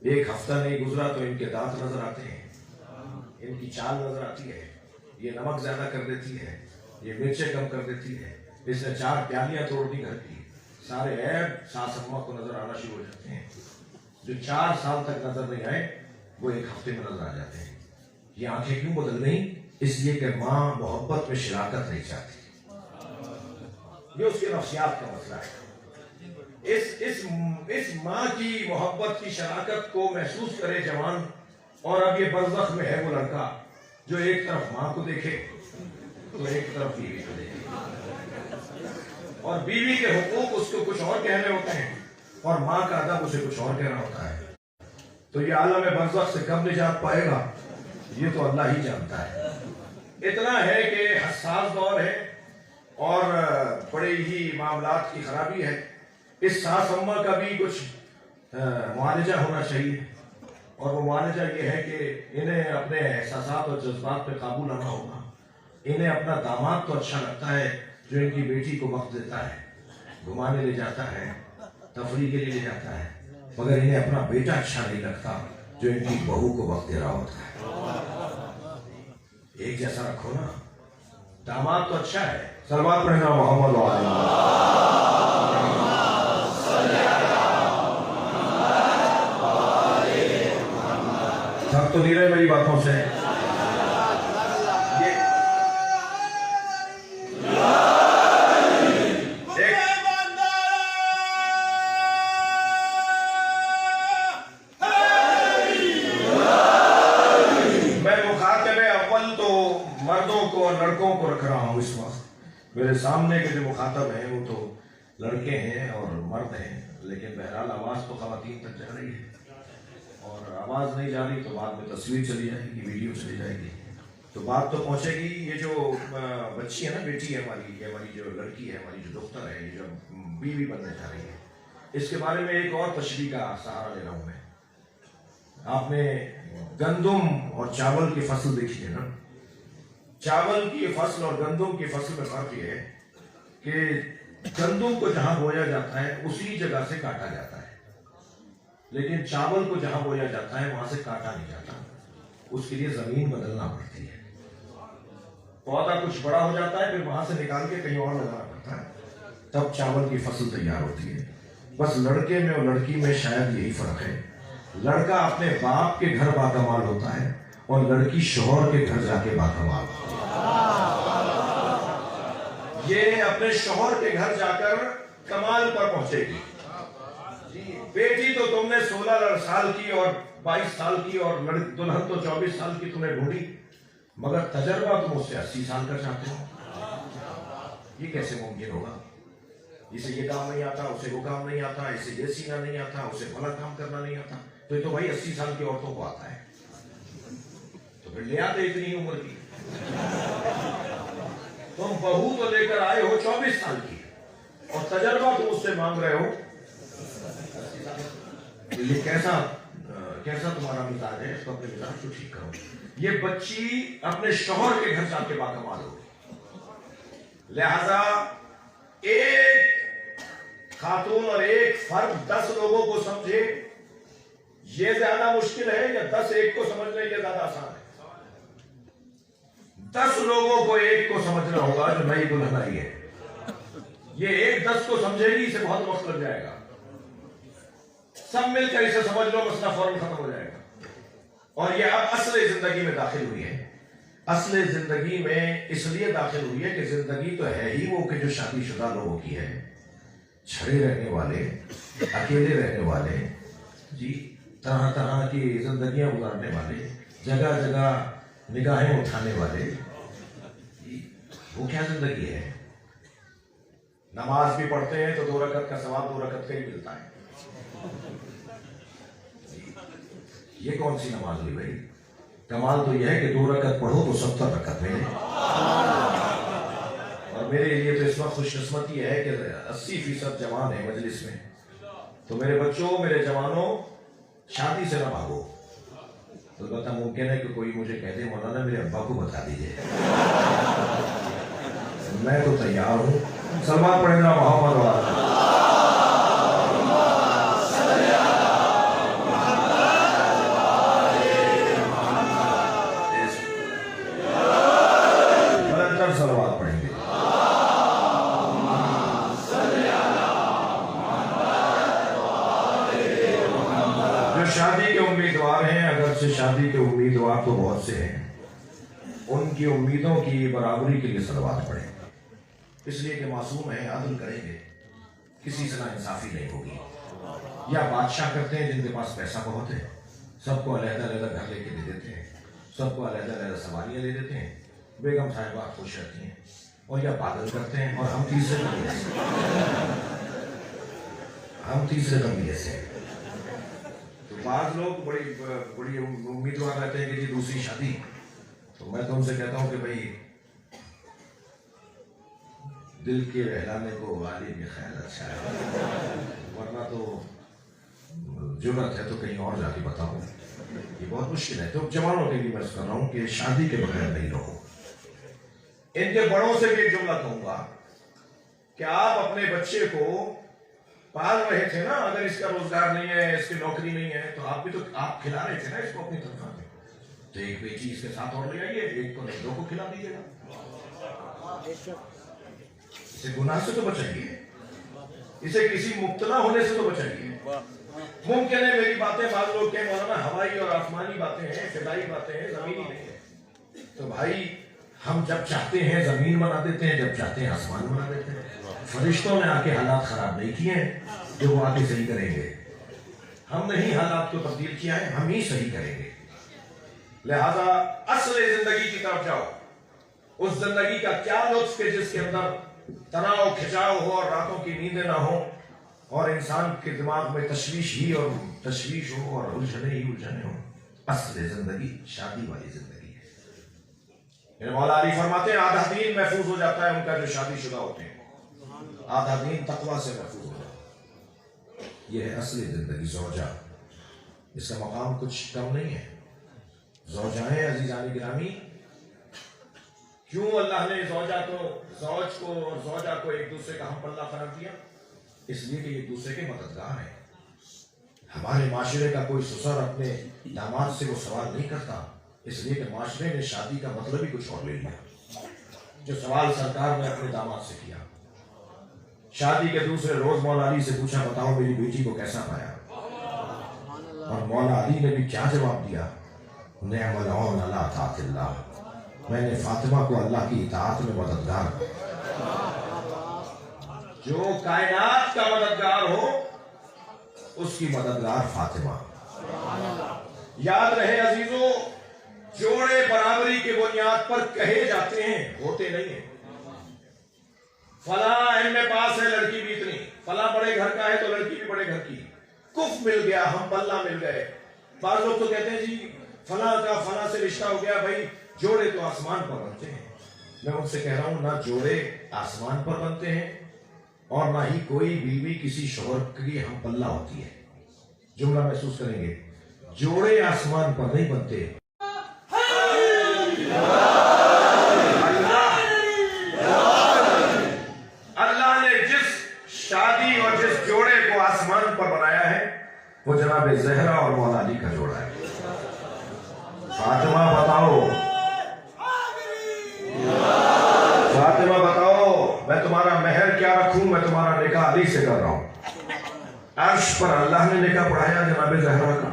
S1: 1 ہفتہ نہیں گزرا تو ان کے دانت نظر آتے ہیں، ان کی چال نظر آتی ہے، یہ نمک زیادہ کر دیتی ہے، یہ مرچیں کم کر دیتی ہے، اس نے 4 پیالیاں توڑ دی گھر کی، سارے عیب ساس اماں کو نظر آنا شروع ہو جاتے ہیں۔ جو 4 سال تک نظر نہیں آئے وہ 1 ہفتے میں نظر آ جاتے ہیں۔ یہ آنکھیں کیوں بدل گئیں؟ اس لیے کہ ماں محبت میں شراکت نہیں چاہتی، یہ اس کے نفسیات کا مسئلہ ہے۔ اس ماں کی محبت کی شراکت کو محسوس کرے جوان، اور اب یہ برزخ میں ہے وہ لڑکا جو ایک طرف ماں کو دیکھے تو ایک طرف بیوی کو دیکھے، اور بیوی کے حقوق اس کو کچھ اور کہنے ہوتے ہیں اور ماں کا ادب اسے کچھ اور کہنا ہوتا ہے۔ تو یہ عالم برزخ سے کب نجات پائے گا یہ تو اللہ ہی جانتا ہے۔ اتنا ہے کہ حساس دور ہے اور بڑے ہی معاملات کی خرابی ہے۔ اس ساس اماں کا بھی کچھ معالجہ ہونا چاہیے، اور وہ معالجہ یہ ہے کہ انہیں اپنے احساسات اور جذبات پہ قابو لانا ہوگا۔ انہیں اپنا داماد تو اچھا لگتا ہے جو ان کی بیٹی کو وقت دیتا ہے، گھمانے لے جاتا ہے، تفریح کے لیے لے جاتا ہے، مگر انہیں اپنا بیٹا اچھا نہیں لگتا جو ان کی بہو کو وقت دے رہا ہوتا ہے۔ ایک جیسا رکھو نا. داماد تو اچھا ہے, صلوات پڑھنا محمد سب تو نہیں رہے میری باتوں سے. لڑکوں کو رکھ رہا ہوں اس وقت. میرے سامنے کے جو مخاطب ہیں وہ تو لڑکے ہیں اور مرد ہیں, لیکن بہرحال آواز تو خواتین تک جا رہی ہے, اور آواز نہیں جا رہی تو بعد میں تصویر چلی جائے گی, ویڈیو چلی جائے گی, تو بات تو پہنچے گی. یہ جو بچی ہے نا, بیٹی ہے ہماری, یہ ہماری جو لڑکی ہے, ہماری جو دختر ہے, یہ جو بیوی بننے جا رہی ہے, اس کے بارے میں ایک اور تشریح کا سہارا لے رہا ہوں میں. آپ نے گندم اور چاول کی فصل دیکھی ہے نا. چاول کی فصل اور گندم کی فصل میں فرق یہ ہے کہ گندم کو جہاں بویا جاتا ہے اسی جگہ سے کاٹا جاتا ہے, لیکن چاول کو جہاں بویا جاتا ہے وہاں سے کاٹا نہیں جاتا. اس کے لیے زمین بدلنا پڑتی ہے. پودا کچھ بڑا ہو جاتا ہے, پھر وہاں سے نکال کے کہیں اور لگانا پڑتا ہے, تب چاول کی فصل تیار ہوتی ہے. بس لڑکے میں اور لڑکی میں شاید یہی فرق ہے. لڑکا اپنے باپ کے گھر باکمال ہوتا ہے اور لڑکی شوہر کے گھر جا کے باکمال ہوتی ہے. یہ اپنے شوہر کے گھر جا کر کمال پر پہنچے گی. بیٹی تو تم نے 16 سال کی اور 22 سال کی, اور دلہن تو 24 سال کی تم نے ڈھونڈی, مگر تجربہ تم اس سے 80 سال کا چاہتے ہو. یہ کیسے ممکن ہوگا؟ اسے یہ کام نہیں آتا, اسے وہ کام نہیں آتا, اسے یہ سینا نہیں آتا, اسے بھلا کام کرنا نہیں آتا. تو یہ تو بھائی 80 سال کی عورتوں کو آتا ہے, تو پھر لے آتے اتنی عمر کی. تم بہو تو لے کر آئے ہو 24 سال کی, اور تجربہ تم اس سے مانگ رہے ہو. یہ کیسا تمہارا مزاج ہے؟ اس کو اپنے مزاج کو ٹھیک کرو. یہ بچی اپنے شوہر کے گھر جا کے باکمال ہوگی. لہذا ایک خاتون اور ایک فرد 10 لوگوں کو سمجھے, یہ زیادہ مشکل ہے یا 10 ایک کو سمجھنا یہ زیادہ آسان ہے؟ 10 لوگوں کو ایک کو سمجھنا ہوگا جو نئی دلہن آئی ہے. یہ ایک 10 کو سمجھے گی, اسے بہت وقت لگ جائے گا. سب مل کر اسے سمجھ لو, مسئلہ فوراً ختم ہو جائے گا. اور یہ اب اصل زندگی میں داخل ہوئی ہے. اصل زندگی میں اس لیے داخل ہوئی ہے کہ زندگی تو ہے ہی وہ کہ جو شادی شدہ لوگوں کی ہے, چھڑے رہنے والے, اکیلے رہنے والے, جی طرح طرح کی زندگیاں گزارنے والے, جگہ جگہ نگاہیں اٹھانے والے. وہ کیا زندگی ہے؟ نماز بھی پڑھتے ہیں تو 2 رکعت کا ثواب 2 رکعت کا ہی ملتا ہے. یہ کون سی نماز ہوئی بھائی؟ کمال تو یہ ہے کہ 2 رکعت پڑھو تو 70 رکعت ملے. اور میرے لیے تو اس وقت خوش قسمتی ہے کہ 80% جوان ہیں مجلس میں. تو میرے بچوں, میرے جوانوں, شادی سے نہ بھاگو. تو البتہ ممکن ہے کہ کوئی مجھے کہہ دے مولانا میرے ابا کو بتا دیجیے, میں تو تیار ہوں. صلوات پڑھنا محمد والا. صلوات پڑھیں گے. جو شادی کے امیدوار ہیں, اگرچہ شادی کے امیدوار تو بہت سے ہیں, ان کی امیدوں کی برابری کے لیے صلوات پڑھیں. اس لیے کہ معصوم ہیں, عدل کریں گے, کسی سے ناانصافی نہیں ہوگی. یا بادشاہ کرتے ہیں جن کے پاس پیسہ بہت ہے, سب کو علیحدہ علیحدہ گھر لے کے دے دیتے ہیں, سب کو علیحدہ علیحدہ سواریاں لے دیتے ہیں, بیگم صاحبات خوش رہتی ہیں. اور یا پاگل کرتے ہیں, اور ہم تیسرے قبیلے سے. تو بعض لوگ بڑی امیدوار رہتے ہیں کہ جی دوسری شادی. تو میں تو ان سے کہتا ہوں کہ بھائی دل کے بہلانے کو غالب یہ خیال اچھا ہے, ورنہ تو جرأت ہے تو کہیں اور جا کے بتاؤں, یہ بہت مشکل ہے. تو جوانوں کے لیے میں کر رہا ہوں کہ شادی کے بغیر نہیں رہو. ان کے بڑوں سے بھی ایک جملہ کہوں گا کہ آپ اپنے بچے کو پال رہے تھے نا, اگر اس کا روزگار نہیں ہے, اس کی نوکری نہیں ہے, تو آپ بھی تو آپ کھلا رہے تھے نا اس کو اپنی تنخواہ میں. تو ایک بیٹی اس کے ساتھ اور لے آئیے، ایک کو نہیں، دو کو کھلا دیجیے گا، اسے گناہ سے تو بچائیے، اسے کسی مبتلا ہونے سے تو بچائیے۔ ممکن ہے میری باتیں بعض لوگ کہیں مولانا ہوائی اور آسمانی باتیں ہیں، فضائی باتیں ہیں، زمینی نہیں ہے، تو بھائی ہم جب چاہتے ہیں زمین بنا دیتے ہیں، جب چاہتے ہیں آسمان بنا دیتے ہیں۔ فرشتوں نے آ کے حالات خراب نہیں کیے ہیں جو وہ آ کے صحیح کریں گے، ہم نے ہی حالات کو تبدیل کیا ہے، ہم ہی صحیح کریں گے۔ لہذا اصل زندگی کی طرف جاؤ، اس زندگی کا کیا لطف کہ جس کے اندر تناؤ کھچاؤ ہو اور راتوں کی نیندیں نہ ہو اور انسان کے دماغ میں تشویش ہو اور الجھنے ہو۔ اصل زندگی شادی والی زندگی ہے۔ مولا علی فرماتے ہیں آدھا دین محفوظ ہو جاتا ہے ان کا جو شادی شدہ ہوتے ہیں، آدھا دین تقویٰ سے محفوظ ہو جاتا ہے۔ یہ ہے اصل زندگی زوجہ، اس کا مقام کچھ کم نہیں ہے۔ زوجائیں عزیزان گرامی، کیوں اللہ نے زوج کو اور زوجہ کو ایک دوسرے کا ہم پلہ قرار دیا؟ اس لیے کہ ایک دوسرے کے مددگار ہیں۔ ہمارے معاشرے کا کوئی سسر اپنے داماد سے وہ سوال نہیں کرتا، اس لیے کہ معاشرے نے شادی کا مطلب ہی کچھ اور لے لیا۔ جو سوال سرکار نے اپنے داماد سے کیا، شادی کے دوسرے روز مولا علی سے پوچھا بتاؤ میری بیٹی کو کیسا پایا، اور مولا علی نے بھی کیا جواب دیا؟ نعم العون علی طاعت اللہ، میں نے فاطمہ کو اللہ کی اطاعت میں مددگار جو کائنات کا مددگار ہو اس کی مددگار فاطمہ۔ یاد رہے عزیزو، جوڑے برابری کے بنیاد پر کہے جاتے ہیں، ہوتے نہیں ہیں۔ فلاں ایم اے پاس ہے، لڑکی بھی اتنی، فلاں بڑے گھر کا ہے تو لڑکی بھی بڑے گھر کی، کف مل گیا، ہم پلہ مل گئے۔ بعض لوگ تو کہتے ہیں جی فلاں کا فلاں سے رشتہ ہو گیا، بھائی جوڑے تو آسمان پر بنتے ہیں۔ میں ان سے کہہ رہا ہوں نہ جوڑے آسمان پر بنتے ہیں اور نہ ہی کوئی بیوی کسی شوہر کی ہم پلہ ہوتی ہے۔ جملہ محسوس کریں گے، جوڑے آسمان پر نہیں بنتے، اللہ نے جس شادی اور جس جوڑے کو آسمان پر بنایا ہے وہ جناب زہرا اور مولا علی کا جوڑا ہے۔ فاطمہ بتاؤ میں تمہارا مہر کیا رکھوں، میں تمہارا نکاح علی سے کر رہا ہوں۔ عرش پر اللہ نے نکاح پڑھایا جناب زہرا کا،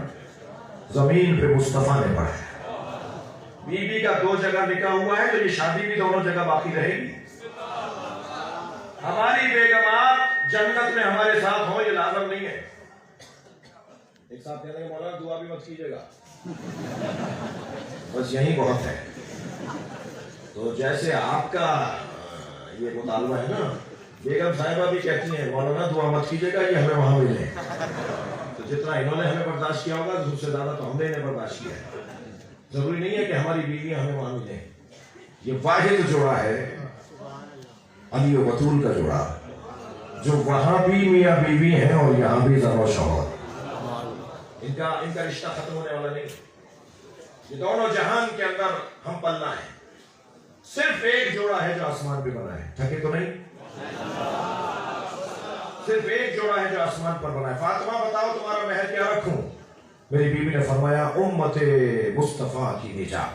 S1: زمین پہ مصطفیٰ نے پڑھایا۔ بی بی کا 2 جگہ نکاح ہوا ہے تو یہ شادی بھی دونوں جگہ باقی رہے گی۔ ہماری بیگمات جنت میں ہمارے ساتھ ہوں یہ لازم نہیں ہے۔ ایک ساتھ کہنے کے مولانا دعا بھی مت کیجیے گا، بس یہی بہت ہے۔ تو جیسے آپ کا یہ مطالبہ ہے نا، بیگم صاحبہ بھی کہتی ہیں مولانا دعا مت کیجیے گا، یہ ہمیں وہاں ملے، تو جتنا انہوں نے ہمیں برداشت کیا ہوگا اس سے زیادہ تو ہم نے انہیں برداشت کیا ہے۔ ضروری نہیں ہے کہ ہماری بیویاں ہمیں وہاں ملیں۔ یہ واحد جوڑا ہے علی و بطول کا جوڑا، جو وہاں بھی میاں بیوی ہیں اور یہاں بھی زن و شوہر۔ ان کا رشتہ ختم ہونے والا نہیں، یہ دونوں جہان کے اندر ہم پلہ ہیں۔ صرف ایک جوڑا ہے جو آسمان پہ بنا ہے، تھکے تو نہیں؟ صرف ایک جوڑا ہے جو آسمان پر بنا ہے۔ فاطمہ بتاؤ تمہارا مہر کیا رکھوں؟ میری بیوی نے فرمایا امت مصطفیٰ کی نجات،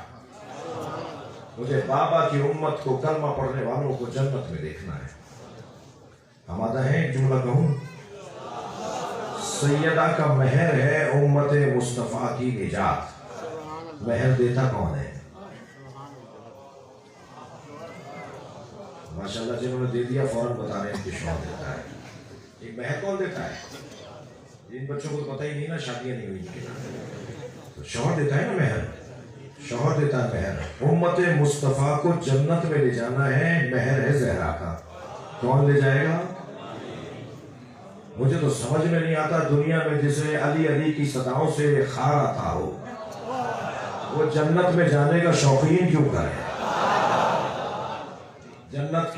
S1: مجھے بابا کی امت کو، کلمہ پڑھنے والوں کو جنت میں دیکھنا ہے۔ آمادہ ہیں ایک جملہ کہوں؟ سیدہ کا مہر ہے امت مصطفیٰ کی نجات۔ مہر دیتا کون ہے؟ ماشاءاللہ جنہوں نے دے دیا فوراً بتا رہے ہیں کہ شوہر دیتا ہے۔ ایک مہر کون دیتا ہے؟ ان بچوں کو تو پتہ ہی نہیں نا، شادیاں نہیں ہوئی، تو شوہر دیتا ہے نا مہر، شوہر دیتا ہے مہر۔ امت مصطفیٰ کو جنت میں لے جانا ہے، مہر ہے زہرا کا۔ کون لے جائے گا؟ مجھے تو سمجھ میں نہیں آتا دنیا میں جسے علی علی کی صداؤں سے خار آتا ہو، وہ جنت میں جانے کا شوقین کیوں کرے؟ جنت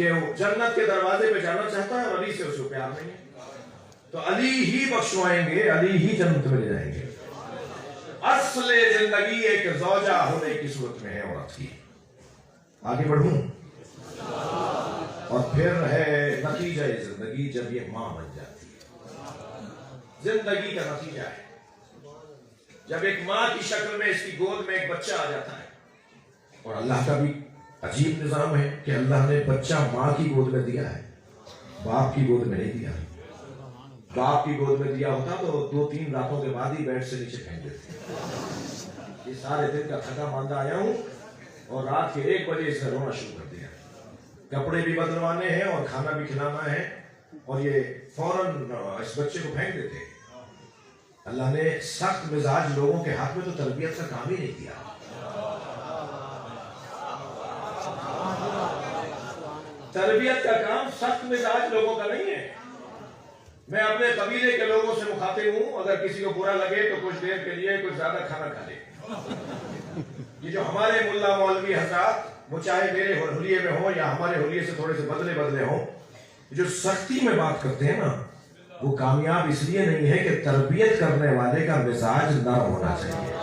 S1: کے دروازے پہ جانا چاہتا ہے اور علی سے اس کو پیار نہیں ہے، تو علی ہی بخشوائیں گے، علی ہی جنت میں لے جائیں گے۔ اصل زندگی ایک زوجہ ہونے کی صورت میں ہے عورت کی۔ آگے بڑھوں اور پھر ہے نتیجہ زندگی جب یہ ماں بن جاتی ہے۔ زندگی کا نتیجہ ہے جب ایک ماں کی شکل میں اس کی گود میں ایک بچہ آ جاتا ہے. اور اللہ کا بھی عجیب نظام ہے کہ اللہ نے بچہ ماں کی گود میں دیا ہے، باپ کی گود میں نہیں دیا. باپ کی گود میں دیا ہوتا تو 2-3 راتوں کے بعد ہی بیڈ سے نیچے پھینک دیتے. یہ سارے دن کا تھکا ماندہ آیا ہوں اور رات کے 1 بجے اس نے رونا شروع کر دیا. کپڑے بھی بدلوانے ہیں اور کھانا بھی کھلانا ہے اور یہ فوراً اس بچے کو پھینک دیتے. اللہ نے سخت مزاج لوگوں کے ہاتھ میں تو تربیت کا کام ہی نہیں کیا. تربیت کا کام سخت مزاج لوگوں کا نہیں ہے. میں اپنے قبیلے کے لوگوں سے مخاطب ہوں، اگر کسی کو برا لگے تو کچھ دیر کے لیے کچھ زیادہ کھانا کھا لے. یہ جو ہمارے ملا مولوی حضرات، وہ چاہے میرے حلیے میں ہوں یا ہمارے حلیے سے تھوڑے سے بدلے ہوں، جو سختی میں بات کرتے ہیں نا، وہ کامیاب اس لیے نہیں ہے کہ تربیت کرنے والے کا مزاج نرم ہونا چاہیے.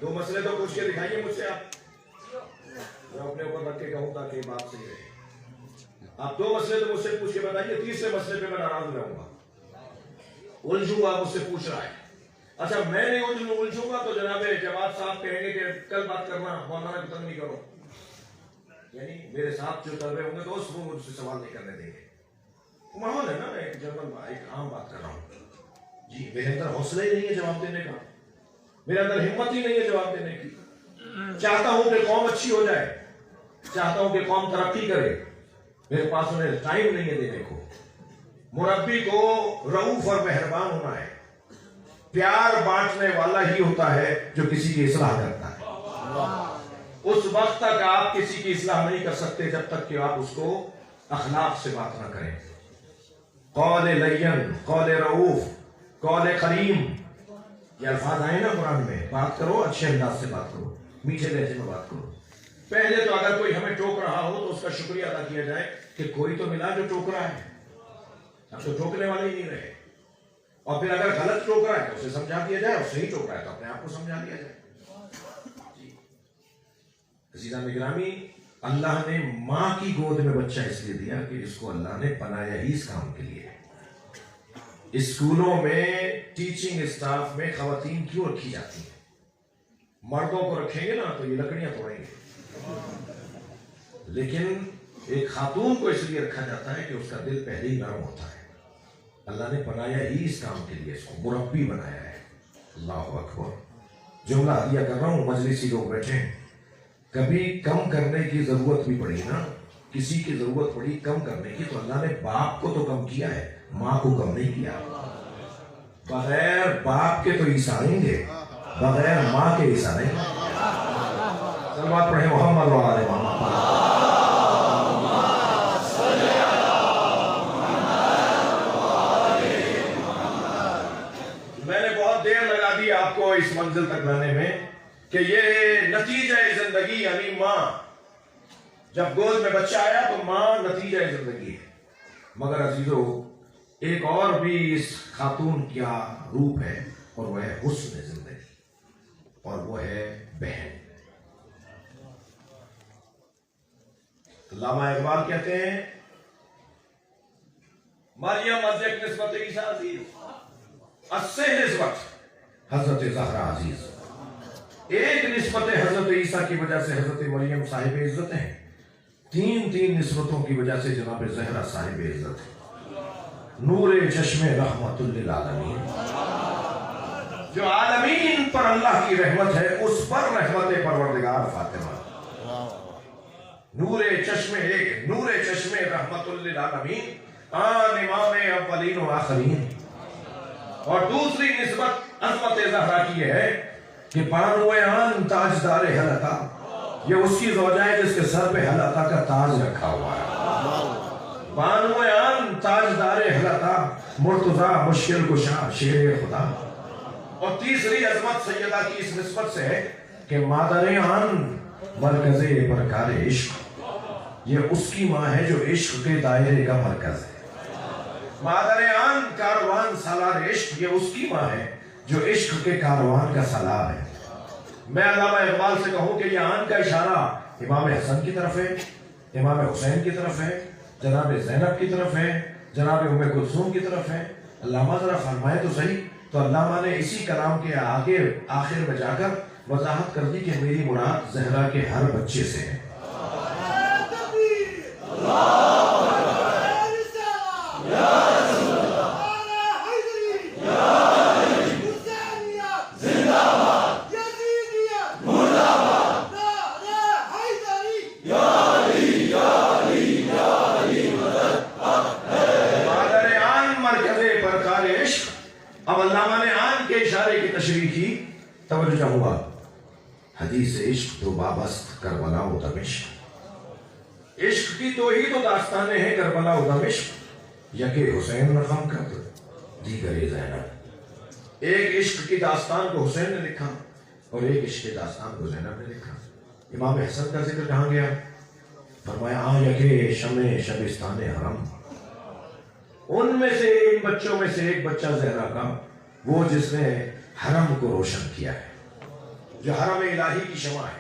S1: 2 مسئلے تو پوچھ کے دکھائیے مجھ سے آپ. میں اپنے اوپر رکھ کے کہوں تاکہ یہ بات صحیح رہے. آپ 2 مسئلے تو مجھ سے پوچھ کے بتائیے، تیسرے مسئلے پہ میں ناراض رہوں گا. الجھوں گا، مجھ سے پوچھ رہا ہے. اچھا میں نہیں الجھوں گا تو جناب جواد صاحب کہیں گے کہ کل بات کرنا، مولانا کی تنگ نہیں کرو. یعنی میرے ساتھ جو طلبے ہوں گے دوست وہ مجھ سے سوال نہیں کرنے دیں گے. ماحول ہے نا، ایک جنرل ایک عام بات کر رہا ہوں. جی میرے اندر حوصلہ ہی نہیں ہے جواب دینے کا، میرے اندر ہمت ہی نہیں ہے جواب دینے کی. چاہتا ہوں کہ قوم اچھی ہو جائے، چاہتا ہوں کہ قوم ترقی کرے، میرے پاس انہیں ٹائم نہیں ہے دینے کو. مربی کو رؤوف اور مہربان ہونا ہے. پیار بانٹنے والا ہی ہوتا ہے جو کسی کی اصلاح کرتا ہے. اس وقت تک آپ کسی کی اصلاح نہیں کر سکتے جب تک کہ آپ اس کو اخلاق سے بات نہ کریں. قول لین، قول رؤوف، قول کریم، یہ الفاظ آئے نا قرآن میں. بات کرو اچھے انداز سے بات کرو، میٹھے لہجے میں بات کرو. پہلے تو اگر کوئی ہمیں ٹوک رہا ہو تو اس کا شکریہ ادا کیا جائے کہ کوئی تو ملا جو ٹوک رہا ہے. اب تو ٹوکنے والے ہی نہیں رہے. اور پھر اگر غلط ٹوک رہا ہے تو اسے سمجھا دیا جائے، اور صحیح ٹوک رہا ہے تو اپنے آپ کو سمجھا دیا جائے. عزیزان گرامی، اللہ نے ماں کی گود میں بچہ اس لیے دیا کہ اس کو اللہ نے بنایا ہی اس کام کے لیے. اسکولوں میں ٹیچنگ اسٹاف میں خواتین کیوں رکھی جاتی ہیں؟ مردوں کو رکھیں گے نا تو یہ لکڑیاں توڑیں گے، لیکن ایک خاتون کو اس لیے رکھا جاتا ہے کہ اس کا دل پہلے ہی نرم ہوتا ہے. اللہ نے بنایا ہی اس کام کے لیے، اس کو مربی بنایا ہے. اللہ اکبر. جملہ عطیہ کر رہا ہوں، مجلسی لوگ بیٹھے ہیں. کبھی کم کرنے کی ضرورت بھی پڑی نا، کسی کی ضرورت پڑی کم کرنے کی تو اللہ نے باپ کو تو کم کیا ہے، ماں کو کم نہیں کیا. بغیر باپ کے تو عیسیٰ آئیں گے، بغیر ماں کے عیسیٰ نہیں. صلوات پڑھیں محمد و آل محمد. میں نے بہت دیر لگا دی آپ کو اس منزل تک لانے میں کہ یہ نتیجہ زندگی یعنی ماں. جب گود میں بچہ آیا تو ماں نتیجہ زندگی ہے. مگر عزیزو ایک اور بھی اس خاتون کا روپ ہے اور وہ ہے حسن زندگی، اور وہ ہے بہن. علامہ اقبال کہتے ہیں مریم از یک نسبت عیسیٰ عزیز، از سے نسبت حضرت زہرا عزیز. ایک نسبت حضرت عیسیٰ کی وجہ سے حضرت مریم صاحب عزت ہیں، 3 نسبتوں کی وجہ سے جناب زہرا صاحب عزت ہے. نور چشم رحمت للعالمین، جو عالمین پر اللہ کی رحمت ہے اس پر رحمت پروردگار فاطمہ. نور چشم رحمت للعالمین، آن امام اولین و آخرین. اور دوسری نسبت عظمت زہرا کی یہ ہے کہ بانو آن تاجدار حلقہ، یہ اس کی زوجہ ہے جس کے سر پہ حلقہ کا تاج رکھا ہوا ہے. بانو آن تاجدار حلقہ، مرتضی مشکل کشا شیر خدا. اور تیسری عظمت سیدہ کی اس نسبت سے ہے کہ مادر آن مرکز پرکار عشق، یہ اس کی ماں ہے جو عشق کے دائرے کا مرکز ہے. مادر آن کاروان سالار عشق، یہ اس کی ماں ہے جو عشق کے کاروان کا سالار ہے. میں علامہ اقبال سے کہوں کہ یہ آن کا اشارہ امام حسن کی طرف ہے، امام حسین کی طرف ہے، جناب زینب کی طرف ہے، جناب ام کلثوم کی طرف ہے، علامہ ذرا فرمائے تو صحیح. تو علامہ نے اسی کلام کے آگے آخر میں جا کر وضاحت کر دی کہ میری مراد زہرا کے ہر بچے سے ہے. اب علامہ نے آن کے اشارے کی تشریح کی. توجہ ہوا. حدیث عشق تو وابست کربلا و دمشق. عشق کی تو ہی تو داستانیں ہیں کربلا و دمشق. یکے حسین رقم کر دیگر زینب. ایک عشق کی داستان کو حسین نے لکھا اور ایک عشق کی داستان کو زینب نے لکھا. امام حسن کا ذکر کہاں گیا؟ فرمایا آ یکے شمع شبستان حرم. ان میں سے ان بچوں میں سے ایک بچہ زہرا کا، وہ جس نے حرم کو روشن کیا ہے، جو حرم الہی کی شمع ہے.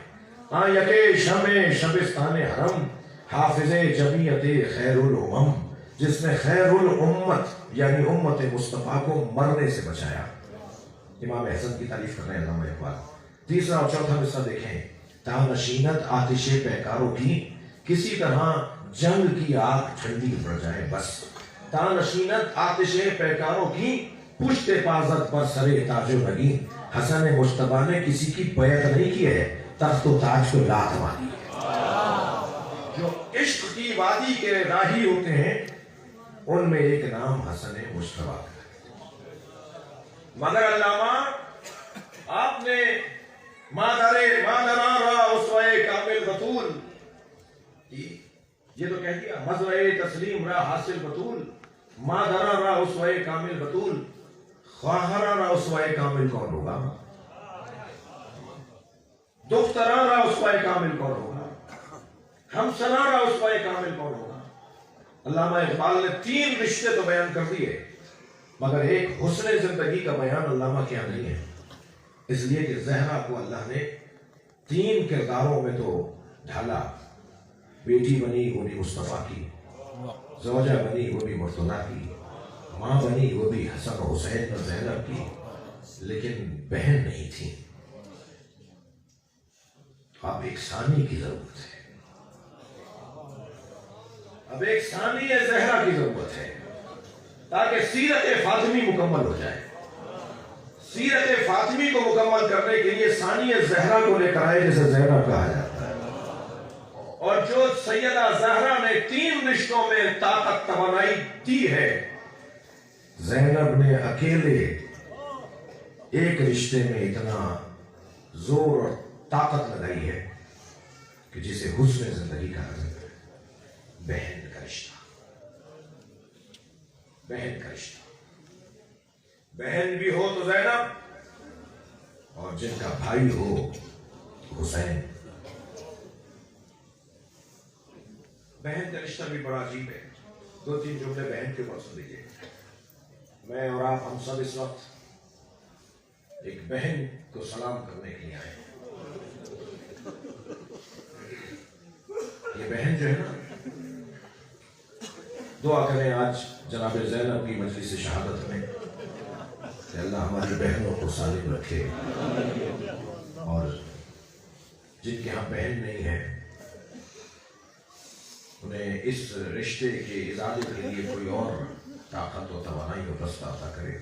S1: ہاں یکے شمع شبستان حرم حافظ جمیعت خیر الامم، جس نے خیر الامت یعنی امت مصطفیٰ کو مرنے سے بچایا. امام حسن کی تعریف کر رہے ہیں علامہ اقبال. تیسرا اور چوتھا حصہ دیکھیں. تانشینت آتش پیکاروں کی کسی طرح جنگ کی آگ ٹھنڈی پڑ جائے بس. تانشینت آتش پیکاروں کی پشت پازت پر سرے تاج و نگین. حسن مجتبیٰ نے کسی کی بیعت نہیں کی ہے، تخت و تاج کو لات ماری ہے. جو عشق کی وادی کے راہی ہوتے ہیں ان میں ایک نام حسن مجتبیٰ کا ہے. مگر علامہ آپ نے مادرا را اسوائے کامل بطول، یہ تو کہہ دیا مزرعے تسلیم را حاصل بطول. مادرا را اسوائے کامل بطول، خواہرا را اسوائے کامل کون ہوگا؟ دخترا را اسوائے کامل کون ہوگا؟ ہمسنا را اسوائے کامل کون ہوگا؟ علامہ اقبال نے 3 رشتے تو بیان کر دیے، مگر ایک حسن زندگی کا بیان علامہ کیا نہیں ہے. اس لیے کہ زہرا کو اللہ نے 3 کرداروں میں تو ڈھالا. بیٹی بنی وہ بھی مصطفیٰ کی، زوجہ بنی وہ بھی مرتضیٰ کی، ماں بنی وہ بھی حسن و حسین اور زینب کی، لیکن بہن نہیں تھی. اب ایک ثانی کی ضرورت ہے. اب ایک ثانی زہرا کی ضرورت ہے تاکہ سیرت فاطمی مکمل ہو جائے. سیرت فاطمی کو مکمل کرنے کے لیے ثانی زہرا کو لے کر آئے جسے زینب کہا جاتا ہے. اور جو سیدہ زہرا نے 3 رشتوں میں طاقت توانائی دی ہے، زینب نے اکیلے ایک رشتے میں اتنا زور اور طاقت لگائی ہے کہ جسے حسن زندگی کہا جاتا ہے. بہن کا رشتہ. بہن کا رشتہ. بہن بھی ہو تو زینب، اور جن کا بھائی ہو حسین. بہن کا رشتہ بھی بڑا عجیب ہے. 2-3 جملے بہن کے اوپر سن لیجیے. میں اور آپ ہم سب اس وقت ایک بہن کو سلام کرنے کے لیے آئے ہیں. یہ بہن جو ہے نا، دعا کریں آج جناب زینب کی مجلس شہادت میں کہ اللہ ہماری بہنوں کو سالم رکھے، اور جن کے ہاں بہن نہیں ہے انہیں اس رشتے کے ازالے کے لیے کوئی اور طاقت و توانائی و رستہ عطا کرے.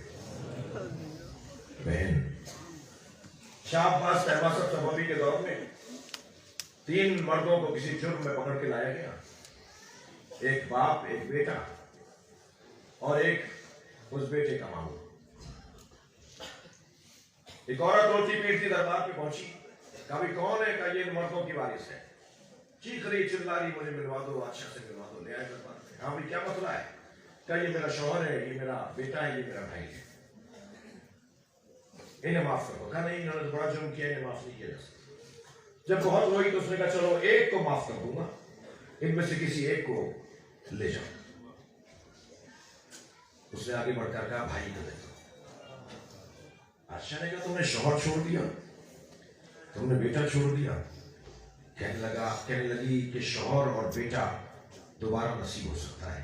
S1: بہن شاہ عباس تحماسب صفوی کے دور میں 3 مردوں کو کسی جرم میں پکڑ کے لایا گیا. ایک باپ، ایک بیٹا اور ایک اس بیٹے کا ماموں. ایک عورت روتی پیٹتی دربار پہ پہنچی. کبھی کون ہے کہ یہ ان مردوں کی وارث ہے؟ چیخ رہی چلا رہی مجھے ملوا دو، بادشاہ سے ملوا دو. لے آئے دربار پہ. ہاں بھائی کیا مسئلہ ہے؟ کہ یہ میرا شوہر ہے، یہ میرا بیٹا ہے، یہ میرا بھائی ہے، انہیں معاف کرو. کہا نہیں، انہوں نے بڑا جرم کیا، انہیں معاف نہیں کیا جا سکتا. جب بہت روئی تو اس نے کہا چلو ایک کو معاف کر دوں گا، ان میں سے کسی ایک کو لے جاؤ. اس نے آگے بڑھ کر کہا بھائی کو دے دو. بادشاہ نے کہا تم نے شوہر چھوڑ دیا، تم نے بیٹا چھوڑ دیا. کہنے لگی کہ شوہر اور بیٹا دوبارہ نصیب ہو سکتا ہے،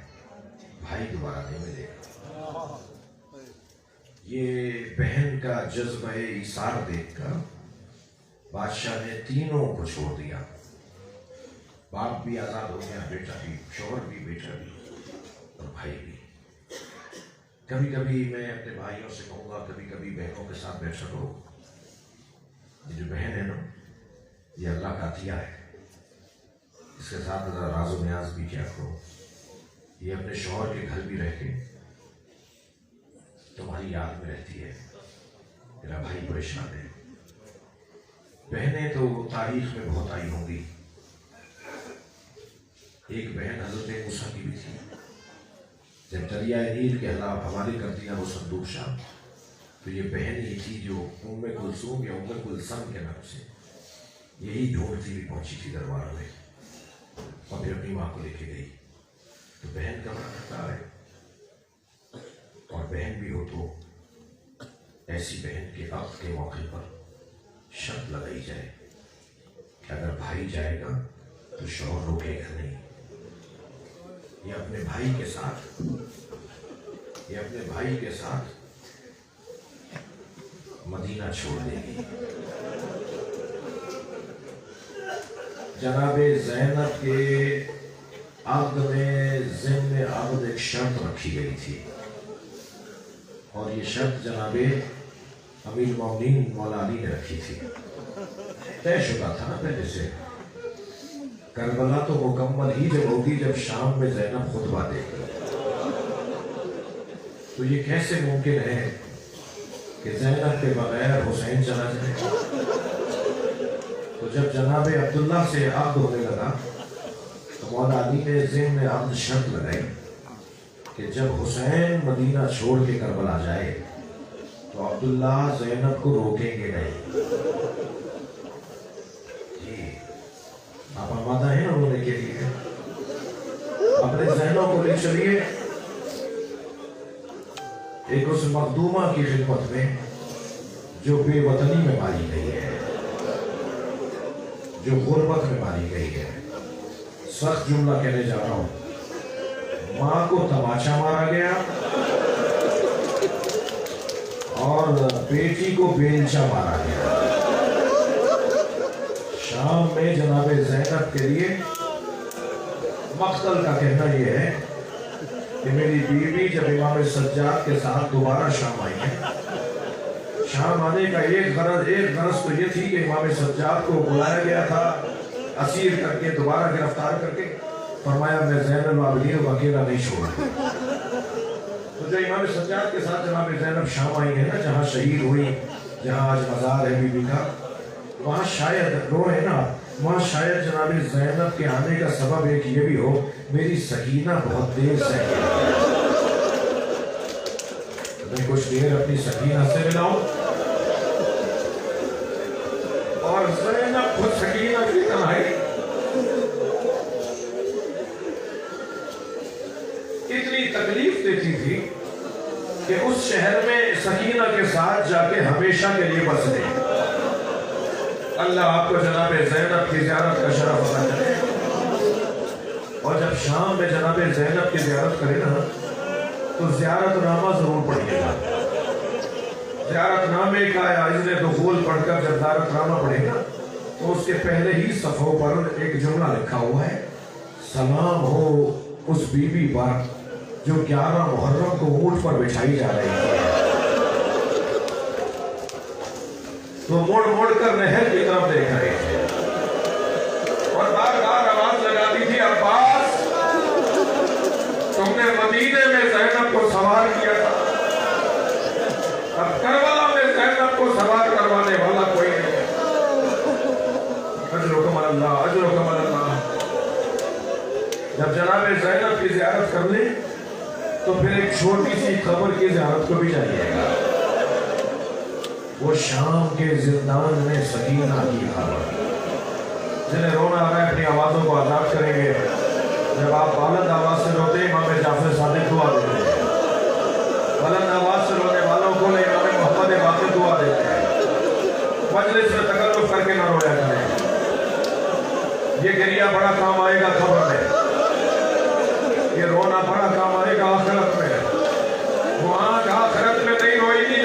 S1: بھائی دوبارہ نہیں ملے گا. یہ بہن کا جذبہ ایثار دیکھ کر بادشاہ نے تینوں کو چھوڑ دیا. باپ بھی آزاد ہو گیا, بیٹا بھی, شوہر بھی, بیٹا بھی اور بھائی بھی. کبھی کبھی میں اپنے بھائیوں سے کہوں گا, کبھی کبھی بہنوں کے ساتھ بیٹھا کرو. یہ جو بہن ہے نا, یہ اللہ کا عطیہ ہے. اس کے ساتھ ذرا راز و نیاز بھی کیا کرو. یہ اپنے شوہر کے گھر بھی رہ کے تمہاری یاد میں رہتی ہے. میرا بھائی پریشان ہے. بہنیں تو تاریخ میں بہت آئی ہوں گی. ایک بہن حضرت موسیٰ کی بھی تھی. جب دریائے نیل کے حوالے کر دیا وہ صندوق شام, تو یہ بہن ہی تھی جو ام کلثوم یا ام کلثم کے نام سے یہی ڈھونڈتی بھی پہنچی تھی دربار میں, اور پھر اپنی ماں کو لے کے گئی. تو بہن کا بڑا خطرہ ہے, اور بہن بھی ہو تو ایسی بہن کے عقد کے موقع پر شرط لگائی جائے کہ اگر بھائی جائے گا تو شوہر روکے گا نہیں. یہ اپنے بھائی کے ساتھ مدینہ چھوڑ دے گی. جناب زینب کے عقد میں ضمن عقد ایک شرط رکھی گئی تھی, اور یہ شرط جناب امیر المومنین مولا علی نے رکھی تھی. طے شدہ تھا نا پہلے سے, کربلا تو مکمل ہی جب ہوگی جب شام میں زینب خطبہ دے گی. تو یہ کیسے ممکن ہے کہ زینب کے بغیر حسین چلا جائے؟ تو جب جناب عبداللہ سے عقد ہونے لگا تو مولا علی نے ضمن عقد شرط لگائی کہ جب حسین مدینہ چھوڑ کے کربلا جائے تو عبداللہ زینب کو روکیں گے نہیں. جی آپ آمادہ ہیں نا رونے کے لیے؟ اپنے ذہنوں کو لے چلیے ایک اس مخدومہ کی خدمت میں جو بے وطنی میں ماری گئی ہے, جو غربت میں ماری گئی ہے. سخت جملہ کہنے جا رہا ہوں. ماں کو تماچا مارا گیا اور بیٹی کو بیلچا مارا گیا. شام میں جناب زینب کے لیے مقتل کا کہنا یہ ہے کہ میری بیوی جب امام سجاد کے ساتھ دوبارہ شام آئی ہے, شام آنے کا ایک غرض تو یہ تھی کہ امام سجاد کو بلایا گیا تھا اسیر کر کے, دوبارہ گرفتار کر کے. فرمایا میں زین العابدین کو اکیلا نہیں چھوڑا. تو جو امام سجاد کے ساتھ جناب زینب شام آئی ہے نا, جہاں شہید ہوئی, جہاں آج مزار ہے بی بی کا, وہاں شاید رو ہے نا, وہاں شاید جناب زینب کے آنے کا سبب ایک یہ بھی ہو میری سکینہ بہت دیر سے میں کچھ دیر اپنی سکینہ سے ملاؤں, اور زینب خود سکینہ کی تنہائی اتنی تکلیف دیتی تھی کہ اس شہر میں سکینہ کے ساتھ جا کے ہمیشہ کے لیے بس گئی. اللہ آپ کو جناب زینب کی زیارت کا شرف عطا کرے. اور جب شام میں جناب زینب کی زیارت کرے نا تو زیارت نامہ ضرور پڑھیے گا. زیارت نامے کا اذن دخول پڑھ کر جب زیارت نامہ پڑھے گا تو اس کے پہلے ہی صفحوں پر ایک جملہ لکھا ہوا ہے, سلام ہو اس بی بی پر جو 11 محرم کو اونٹ پر بچھائی جا رہی ہے. تو موڑ موڑ کر نہر کی طرف دیکھ رہے تھے اور بار بار آواز لگاتی تھی, عباس تم نے مدینے میں زینب کو سوار کیا تھا, اب کربلا میں زینب کو سوار کروانے والا کوئی نہیں ہے. اجرکم اللہ, اجرکم اللہ. جب جناب زینب کی زیارت کر لیں تو پھر ایک چھوٹی سی قبر کی زیارت کو بھی جائیے گا. وہ شام کے زندان میں سکینہ کی خبر, جنہیں رونا آ رہا ہے اپنی آوازوں کو آزاد کریں گے. جب آپ بلند آواز سے روتے امام جعفر صادق دعا دیتے ہیں, بلند آواز سے رونے والوں کو امام محمد باقر دعا دیتے ہیں. مجلس میں تکلف کر کے نہ رویا کریں, یہ گریہ بڑا کام آئے گا خبر میں, یہ رونا بڑا کام آئے گا آخرت میں. وہ آنکھ آخرت میں نہیں روئی گی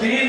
S1: 3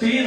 S1: 3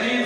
S1: 3